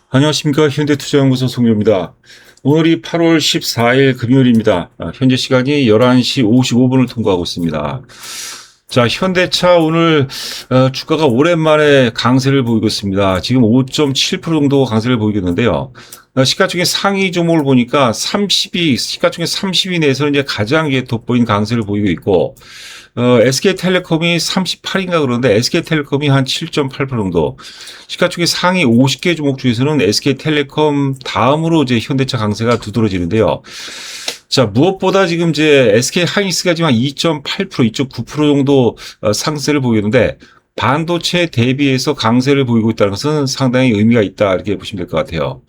안녕하십니까. 현대투자연구소 송료입니다. 오늘이 8월 14일 금요일입니다. 현재 시간이 11시 55분을 통과하고 있습니다. 자, 현대차 오늘 주가가 오랜만에 강세를 보이고 있습니다. 지금 5.7% 정도 강세를 보이고 있는데요. 시가총액 상위 종목을 보니까 30위, 시가총액 30위 내에서는 이제 가장 돋보인 강세를 보이고 있고, SK텔레콤이 38인가 그러는데 SK텔레콤이 한 7.8% 정도. 시가총액 상위 50개 종목 중에서는 SK텔레콤 다음으로 이제 현대차 강세가 두드러지는데요. 자, 무엇보다 지금 이제 SK하이닉스가 지금 한 2.8%, 2.9% 정도 상세를 보이는데 반도체 대비해서 강세를 보이고 있다는 것은 상당히 의미가 있다 이렇게 보시면 될 것 같아요.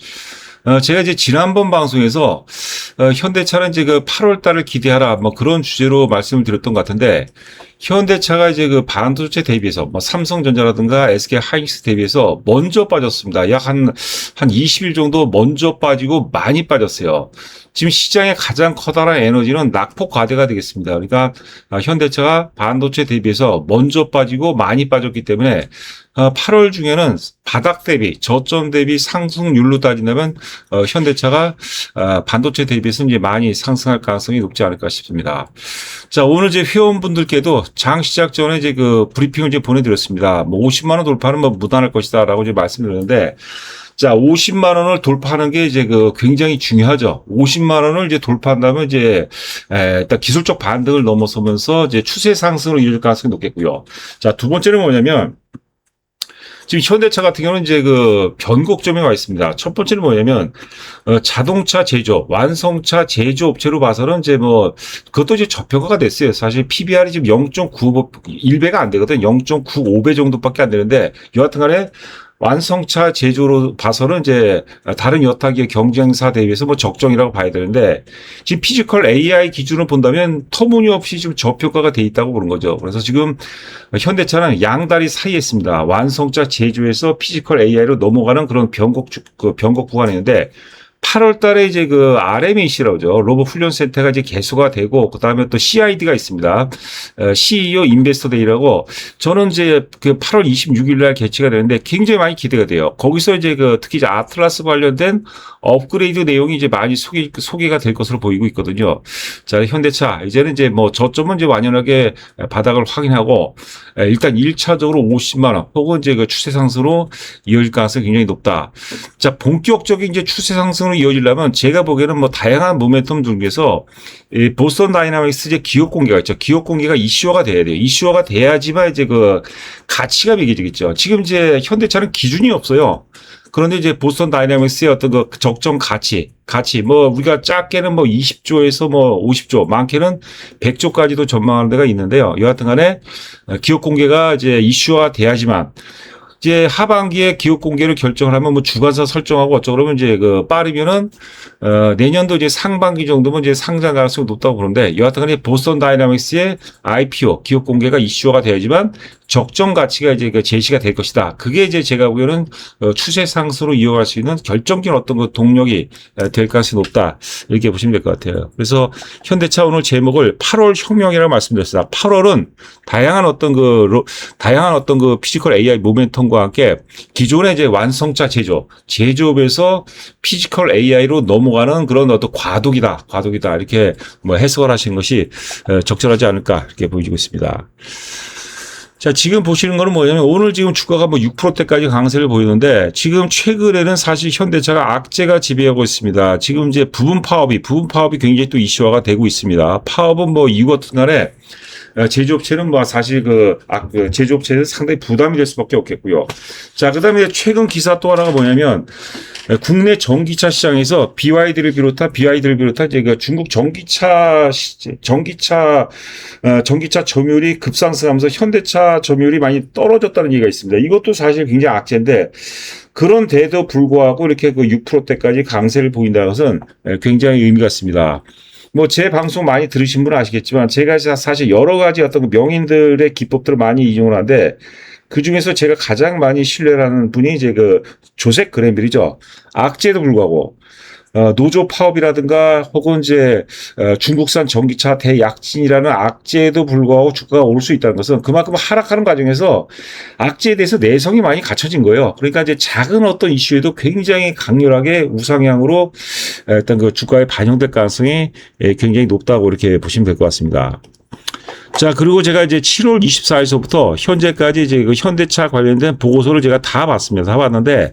제가 이제 지난번 방송에서 현대차는 이제 그 8월 달을 기대하라 뭐 그런 주제로 말씀을 드렸던 것 같은데 현대차가 이제 그 반도체 대비해서 뭐 삼성전자라든가 SK 하이닉스 대비해서 먼저 빠졌습니다. 약 한 20일 정도 먼저 빠지고 많이 빠졌어요. 지금 시장의 가장 커다란 에너지는 낙폭 과대가 되겠습니다. 그러니까 현대차가 반도체 대비해서 먼저 빠지고 많이 빠졌기 때문에 8월 중에는 바닥 대비, 저점 대비 상승률로 따진다면 현대차가 반도체 대비해서 이제 많이 상승할 가능성이 높지 않을까 싶습니다. 자, 오늘 제 회원분들께도 장 시작 전에 이제 그 브리핑을 이제 보내드렸습니다. 뭐 50만 원 돌파는 뭐 무난할 것이다라고 이제 말씀드렸는데, 자, 50만 원을 돌파하는 게 이제 그 굉장히 중요하죠. 50만 원을 이제 돌파한다면 이제 일단 기술적 반등을 넘어서면서 이제 추세 상승으로 이어질 가능성이 높겠고요. 자, 두 번째는 뭐냐면 지금 현대차 같은 경우는 이제 그 변곡점에 와 있습니다. 첫 번째는 뭐냐면 자동차 제조업, 완성차 제조업체로 봐서는 이제 뭐 그것도 이제 저평가가 됐어요. 사실 PBR이 지금 0.95, 1배가 안 되거든. 0.95배 정도밖에 안 되는데 여하튼간에 완성차 제조로 봐서는 이제 다른 여타기의 경쟁사 대비해서 뭐 적정이라고 봐야 되는데 지금 피지컬 AI 기준으로 본다면 터무니없이 좀 저평가가 돼 있다고 보는 거죠. 그래서 지금 현대차는 양다리 사이에 있습니다. 완성차 제조에서 피지컬 AI로 넘어가는 그런 변곡 구간이 있는데 8월 달에 이제 그 RMAC라고 하죠. 로봇 훈련 센터가 이제 개소가 되고, 그 다음에 또 CID가 있습니다. CEO 인베스터 데이라고, 저는 이제 그 8월 26일 날 개최가 되는데 굉장히 많이 기대가 돼요. 거기서 이제 그 특히 이제 아틀라스 관련된 업그레이드 내용이 이제 많이 소개가 될 것으로 보이고 있거든요. 자, 현대차, 이제는 이제 뭐 저점은 이제 완연하게 바닥을 확인하고, 일단 1차적으로 50만원, 혹은 이제 그 추세 상승으로 이어질 가능성이 굉장히 높다. 자, 본격적인 이제 추세 상승으로 이어지려면 제가 보기에는 뭐 다양한 모멘텀 중에서 이 보스턴 다이나믹스 이제 기업 공개가 있죠. 기업 공개가 이슈화가 돼야 돼요. 이슈화가 돼야지만 이제 그 가치가 매겨지겠죠. 지금 이제 현대차는 기준이 없어요. 그런데 이제 보스턴 다이나믹스의 어떤 그 적정 가치, 뭐 우리가 작게는 뭐 20조에서 뭐 50조, 많게는 100조까지도 전망하는 데가 있는데요. 여하튼 간에 기업 공개가 이제 이슈화 돼야지만 이제 하반기에 기업 공개를 결정을 하면 뭐 주관사 설정하고 어쩌고 그러면 이제 그 빠르면은 내년도 이제 상반기 정도면 이제 상장 가능성이 높다고 그러는데 여하튼간에 보스턴 다이나믹스의 IPO 기업 공개가 이슈화가 돼야지만 적정 가치가 이제 그 제시가 될 것이다. 그게 이제 제가 보기에는 추세 상승으로 이어갈 수 있는 결정적인 어떤 그 동력이 될 가능성이 높다. 이렇게 보시면 될 것 같아요. 그래서 현대차 오늘 제목을 8월 혁명이라고 말씀드렸습니다. 8월은 다양한 어떤 그 피지컬 AI 모멘텀과 함께 기존의 이제 완성차 제조업에서 피지컬 AI로 넘어가는 그런 어떤 과도기다 이렇게 뭐 해석을 하시는 것이 적절하지 않을까 이렇게 보여지고 있습니다. 자, 지금 보시는 거는 뭐냐면 오늘 지금 주가가 뭐 6%대까지 강세를 보이는데 지금 최근에는 사실 현대차가 악재가 지배하고 있습니다. 지금 이제 부분 파업이 굉장히 또 이슈화가 되고 있습니다. 파업은 뭐 이유 같은 간에 제조업체는 뭐 사실 그 제조업체는 상당히 부담이 될 수밖에 없겠고요. 자, 그다음에 최근 기사 또 하나가 뭐냐면 국내 전기차 시장에서 BYD를 비롯한 이제 그 중국 전기차 점유율이 급상승하면서 현대차 점유율이 많이 떨어졌다는 얘기가 있습니다. 이것도 사실 굉장히 악재인데 그런데도 불구하고 이렇게 그 6%대까지 강세를 보인다는 것은 굉장히 의미가 있습니다. 뭐 제 방송 많이 들으신 분은 아시겠지만 제가 사실 여러 가지 어떤 그 명인들의 기법들을 많이 이용을 하는데 그 중에서 제가 가장 많이 신뢰하는 분이 이제 그 조셉 그랜빌이죠. 악재에도 불구하고 노조 파업이라든가 혹은 이제 중국산 전기차 대약진이라는 악재에도 불구하고 주가가 오를 수 있다는 것은 그만큼 하락하는 과정에서 악재에 대해서 내성이 많이 갖춰진 거예요. 그러니까 이제 작은 어떤 이슈에도 굉장히 강렬하게 우상향으로 일단 그 주가에 반영될 가능성이 굉장히 높다고 이렇게 보시면 될 것 같습니다. 자, 그리고 제가 이제 7월 24일서부터 현재까지 이제 그 현대차 관련된 보고서를 제가 다 봤습니다. 다 봤는데,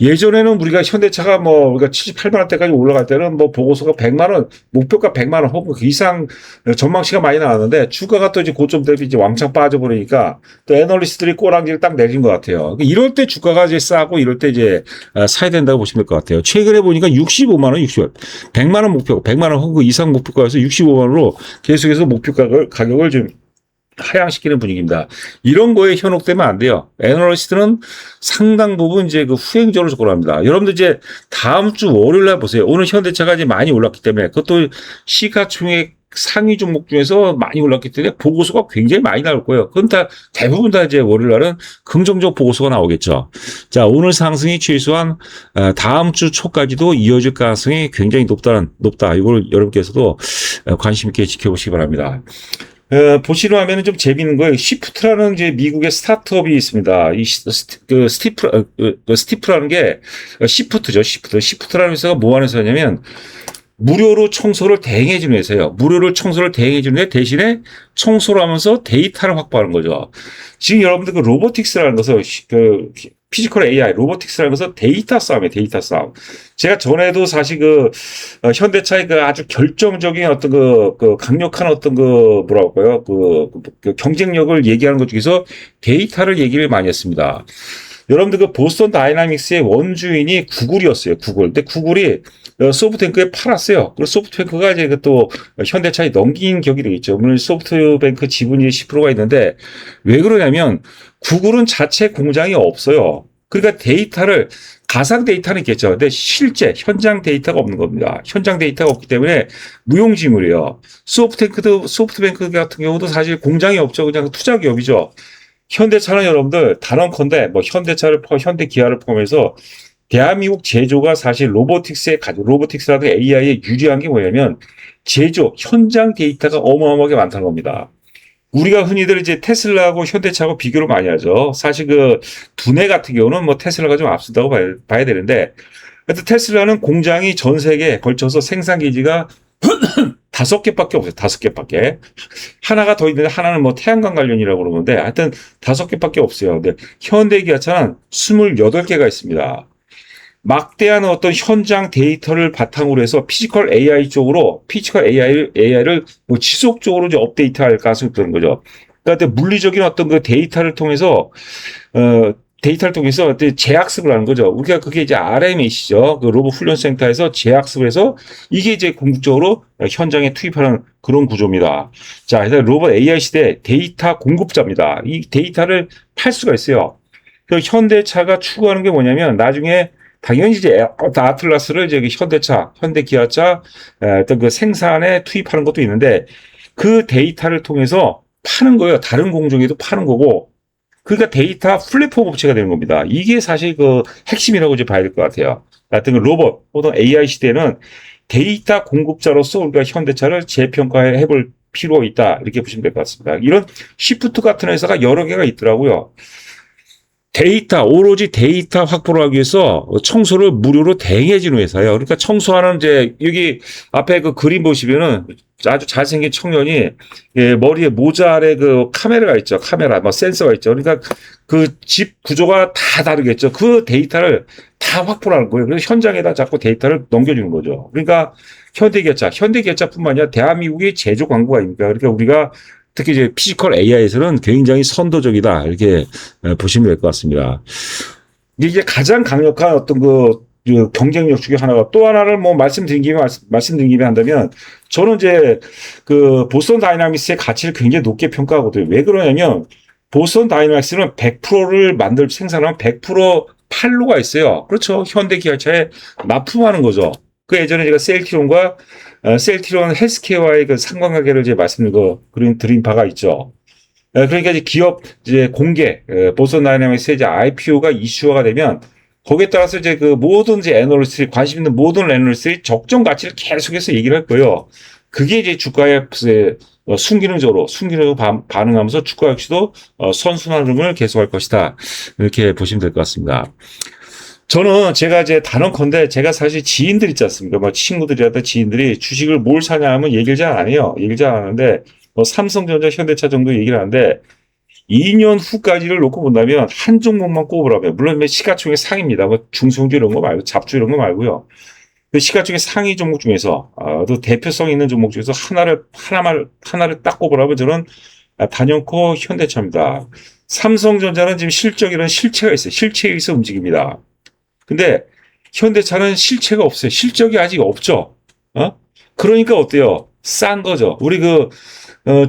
예전에는 우리가 현대차가 뭐, 우리가 78만 원대까지 올라갈 때는 뭐 보고서가 100만 원, 목표가 100만 원 혹은 그 이상 전망치가 많이 나왔는데, 주가가 또 이제 고점 대비 이제 왕창 빠져버리니까, 또 애널리스트들이 꼬랑지를 딱 내린 것 같아요. 이럴 때 주가가 이제 싸고, 이럴 때 이제 사야 된다고 보시면 될 것 같아요. 최근에 보니까 65만 원, 60원, 100만 원 목표, 100만 원 혹은 그 이상 목표가에서 65만 원으로 계속해서 목표 가격을 좀 하향시키는 분위기입니다. 이런 거에 현혹되면 안 돼요. 애널리스트는 상당 부분 이제 그 후행적으로 접근합니다. 여러분들 이제 다음 주 월요일 날 보세요. 오늘 현대차가 이제 많이 올랐기 때문에 그것도 시가총액 상위 종목 중에서 많이 올랐기 때문에 보고서가 굉장히 많이 나올 거예요. 그럼 다 대부분 다 이제 월요일 날은 긍정적 보고서가 나오겠죠. 자, 오늘 상승이 최소한 다음 주 초까지도 이어질 가능성이 굉장히 높다. 이걸 여러분께서도 관심 있게 지켜보시기 바랍니다. 보시는 화면은 좀 재미있는 거예요. 시프트라는 이제 미국의 스타트업이 있습니다. 스티프라는 게 시프트죠. 시프트라는 회사가 뭐 하는 회사냐면 무료로 청소를 대행해주는 회사예요. 무료로 청소를 대행해주는데 대신에 청소를 하면서 데이터를 확보하는 거죠. 지금 여러분들 그 로보틱스라는 것을 피지컬 AI, 로보틱스라는 것은 데이터 싸움이에요, 데이터 싸움. 제가 전에도 사실 현대차의 아주 결정적인 어떤 강력한 어떤 뭐라고 할까요? 경쟁력을 얘기하는 것 중에서 데이터를 얘기를 많이 했습니다. 여러분들 보스턴 다이나믹스의 원주인이 구글이었어요, 구글. 근데 구글이 소프트뱅크에 팔았어요. 그리고 소프트뱅크가 이제 또 현대차에 넘긴 격이 되겠죠. 물론 소프트뱅크 지분이 10%가 있는데 왜 그러냐면 구글은 자체 공장이 없어요. 그러니까 데이터를 가상 데이터는 있겠죠. 근데 실제 현장 데이터가 없는 겁니다. 현장 데이터가 없기 때문에 무용지물이에요. 소프트뱅크 같은 경우도 사실 공장이 없죠. 그냥 투자 기업이죠. 현대차는 여러분들 단언컨대 뭐 현대기아를 포함해서 대한민국 제조가 사실 로보틱스라든가 AI에 유리한 게 뭐냐면 제조 현장 데이터가 어마어마하게 많다는 겁니다. 우리가 흔히들 이제 테슬라하고 현대차하고 비교를 많이 하죠. 사실 두뇌 같은 경우는 뭐 테슬라가 좀 앞선다고 봐야 되는데, 하여튼 테슬라는 공장이 전 세계에 걸쳐서 생산 기지가 5개밖에 없어요. 5개밖에. 하나가 더 있는데 하나는 뭐 태양광 관련이라고 그러는데 하여튼 5개밖에 없어요. 근데 현대기아차는 28개가 있습니다. 막대한 어떤 현장 데이터를 바탕으로 해서 피지컬 AI를 뭐 지속적으로 이제 업데이트할 가능성이 있다는 거죠. 그러니까 물리적인 어떤 데이터를 통해서 재학습을 하는 거죠. 우리가 그게 이제 RMAC죠. 로봇 훈련센터에서 재학습을 해서 이게 이제 궁극적으로 현장에 투입하는 그런 구조입니다. 자, 그래서 로봇 AI 시대 데이터 공급자입니다. 이 데이터를 팔 수가 있어요. 그래서 현대차가 추구하는 게 뭐냐면 나중에 당연히 이제 아틀라스를 이제 현대기아차 어떤 생산에 투입하는 것도 있는데 그 데이터를 통해서 파는 거예요. 다른 공정에도 파는 거고. 그러니까 데이터 플랫폼 업체가 되는 겁니다. 이게 사실 핵심이라고 이제 봐야 될 것 같아요. 하여튼 로봇 혹은 AI 시대는 데이터 공급자로서 우리가 현대차를 재평가해 볼 필요가 있다. 이렇게 보시면 될 것 같습니다. 이런 시프트 같은 회사가 여러 개가 있더라고요. 오로지 데이터 확보를 하기 위해서 청소를 무료로 대행해주는 회사예요. 그러니까 청소하는 여기 앞에 그림 보시면은 아주 잘생긴 청년이 머리에 모자 아래 카메라가 있죠. 뭐 센서가 있죠. 그러니까 집 구조가 다 다르겠죠. 그 데이터를 다 확보를 하는 거예요. 그래서 현장에다 자꾸 데이터를 넘겨주는 거죠. 그러니까 현대기아차뿐만 아니라 대한민국의 제조 광고가 아닙니까? 그러니까 우리가 특히 이제 피지컬 AI에서는 굉장히 선도적이다. 이렇게 보시면 될 것 같습니다. 이게 가장 강력한 어떤 경쟁력 중에 하나가 또 하나를 뭐 말씀드린 김에 한다면 저는 이제 보스턴 다이나믹스의 가치를 굉장히 높게 평가하거든요. 왜 그러냐면 보스턴 다이나믹스는 100%를 생산하면 100% 판로가 있어요. 그렇죠. 현대기아차에 납품하는 거죠. 예전에 제가 셀트리온 헬스케어와의 상관관계를 이제 드린 바가 있죠. 그러니까 이제 기업 공개, 보스턴 다이나믹스의 이제 IPO가 이슈화가 되면 거기에 따라서 이제 그 모든 이제 애널리스트, 관심 있는 모든 애널리스트의 적정 가치를 계속해서 얘기를 할 거예요. 그게 이제 주가에 순기능적으로 반응하면서 주가 역시도 선순환 흐름을 계속할 것이다. 이렇게 보시면 될 것 같습니다. 저는 제가 이제 단언컨대 제가 사실 지인들 있지 않습니까? 뭐 친구들이라든 지인들이 주식을 뭘 사냐 하면 얘기를 잘 안 해요. 얘기를 잘 안 하는데 삼성전자, 현대차 정도 얘기를 하는데 2년 후까지를 놓고 본다면 한 종목만 꼽으라면 물론 시가총액 상입니다. 뭐 중소형주 이런 거 말고 잡주 이런 거 말고요. 그 시가총액 상위 종목 중에서 또 대표성 있는 종목 중에서 하나를 딱 꼽으라면 저는 단연코 현대차입니다. 삼성전자는 지금 실적이라는 실체가 있어요. 실체에 의해서 움직입니다. 근데 현대차는 실체가 없어요. 실적이 아직 없죠. 그러니까 어때요? 싼 거죠. 우리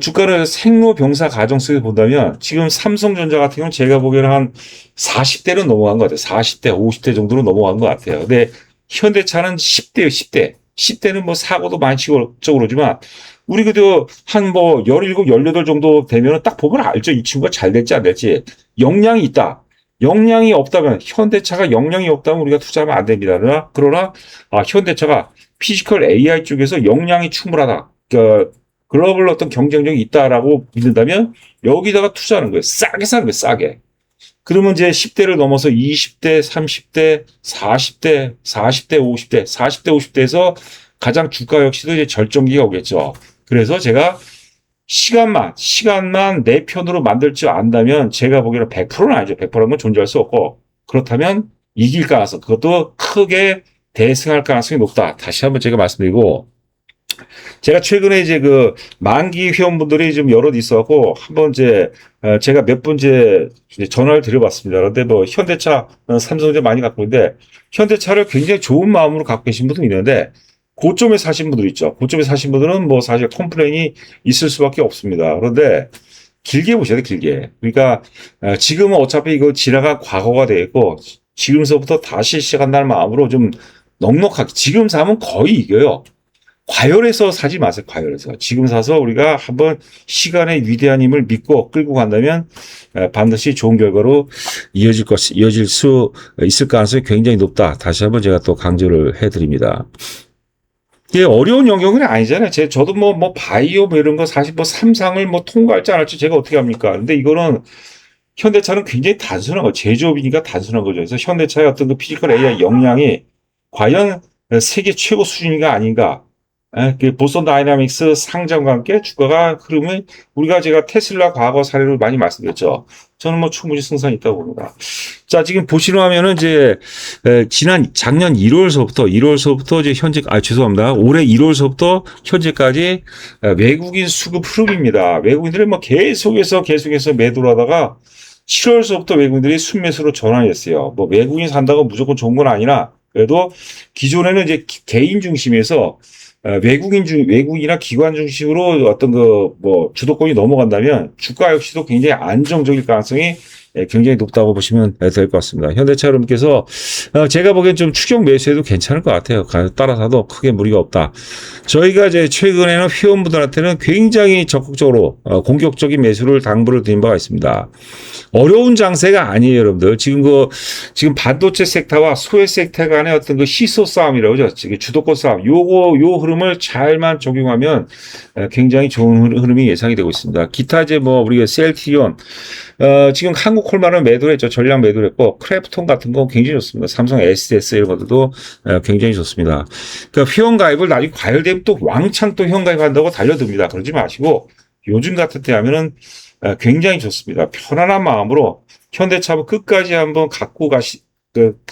주가를 생로병사 가정 속에 본다면 지금 삼성전자 같은 경우는 제가 보기에는 한 40대는 넘어간 것 같아요. 40대, 50대 정도로 넘어간 것 같아요. 근데 현대차는 10대예요, 10대. 10대는 뭐 사고도 많이 치고 그러지만 우리 한 17, 18 정도 되면 딱 보면 알죠. 이 친구가 잘 될지 안 될지. 역량이 있다. 역량이 없다면, 현대차가 역량이 없다면 우리가 투자하면 안 됩니다. 그러나 현대차가 피지컬 AI 쪽에서 역량이 충분하다. 그러니까 글로벌 어떤 경쟁력이 있다라고 믿는다면 여기다가 투자하는 거예요. 싸게 사는 거예요, 싸게. 그러면 이제 10대를 넘어서 20대, 30대, 40대, 50대, 40대, 50대에서 가장 주가 역시도 이제 절정기가 오겠죠. 그래서 제가 시간만 내 편으로 만들 줄 안다면 제가 보기에는 100%는 아니죠. 100%는 건 존재할 수 없고 그렇다면 이길 가능성, 그것도 크게 대승할 가능성이 높다. 다시 한번 제가 말씀드리고 제가 최근에 이제 만기 회원분들이 좀 여럿 있어갖고 한번 제가 몇 분 전화를 드려봤습니다. 그런데 현대차, 삼성전자 많이 갖고 있는데 현대차를 굉장히 좋은 마음으로 갖고 계신 분도 있는데 고점에 사신 분들 있죠. 고점에 사신 분들은 사실 컴플레인이 있을 수밖에 없습니다. 그런데 길게 보셔야 돼요, 길게. 그러니까 지금은 어차피 이거 지나간 과거가 되어 있고 지금서부터 다시 시작한다는 마음으로 좀 넉넉하게 지금 사면 거의 이겨요. 과열해서 사지 마세요. 과열해서. 지금 사서 우리가 한번 시간의 위대한 힘을 믿고 끌고 간다면 반드시 좋은 결과로 이어질 수 있을 가능성이 굉장히 높다. 다시 한번 제가 또 강조를 해드립니다. 이게 어려운 영역은 아니잖아요. 저도 바이오 이런 거 사실 삼상을 통과할지 안 할지 제가 어떻게 합니까? 근데 이거는 현대차는 굉장히 단순한 거, 제조업이니까 단순한 거죠. 그래서 현대차의 어떤 피지컬 AI 역량이 과연 세계 최고 수준인가 아닌가? 보스턴 다이나믹스 상장과 함께 주가가 흐름을 제가 테슬라 과거 사례를 많이 말씀드렸죠. 저는 충분히 승산이 있다고 봅니다. 자, 지금 보시는 화면은 작년 1월서부터 죄송합니다. 올해 1월서부터 현재까지 외국인 수급 흐름입니다. 외국인들이 계속해서 매도를 하다가 7월서부터 외국인들이 순매수로 전환이 됐어요. 외국인 산다고 무조건 좋은 건 아니라 그래도 기존에는 개인 중심에서 외국이나 기관 중심으로 어떤 주도권이 넘어간다면 주가 역시도 굉장히 안정적일 가능성이 굉장히 높다고 보시면 될 것 같습니다. 현대차 여러분께서 제가 보기엔 좀 추격 매수해도 괜찮을 것 같아요. 따라 사도 크게 무리가 없다. 저희가 최근에는 회원분들한테는 굉장히 적극적으로 공격적인 매수를 당부를 드린 바가 있습니다. 어려운 장세가 아니에요, 여러분들. 지금 반도체 섹터와 소외 섹터 간의 어떤 시소 싸움이라고 하죠. 주도권 싸움. 요 흐름을 잘만 적용하면 굉장히 좋은 흐름이 예상이 되고 있습니다. 기타 우리가 셀트리온, 지금 한국콜마는 매도를 했죠. 전량 매도를 했고, 크래프톤 같은 거 굉장히 좋습니다. 삼성 SDS 이런 것들도 굉장히 좋습니다. 그러니까 회원 가입을 나중에 과열되면 또 왕창 또 회원 가입한다고 달려듭니다. 그러지 마시고, 요즘 같은 때 하면은 굉장히 좋습니다. 편안한 마음으로 현대차 끝까지 한번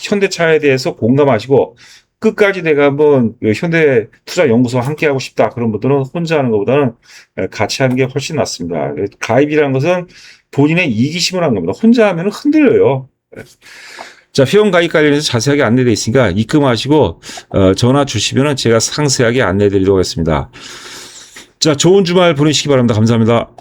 현대차에 대해서 공감하시고, 끝까지 내가 한번 현대투자연구소와 함께하고 싶다. 그런 분들은 혼자 하는 것보다는 같이 하는 게 훨씬 낫습니다. 가입이라는 것은 본인의 이기심을 한 겁니다. 혼자 하면 흔들려요. 자, 회원 가입 관련해서 자세하게 안내되어 있으니까 입금하시고 전화 주시면 제가 상세하게 안내드리도록 하겠습니다. 자, 좋은 주말 보내시기 바랍니다. 감사합니다.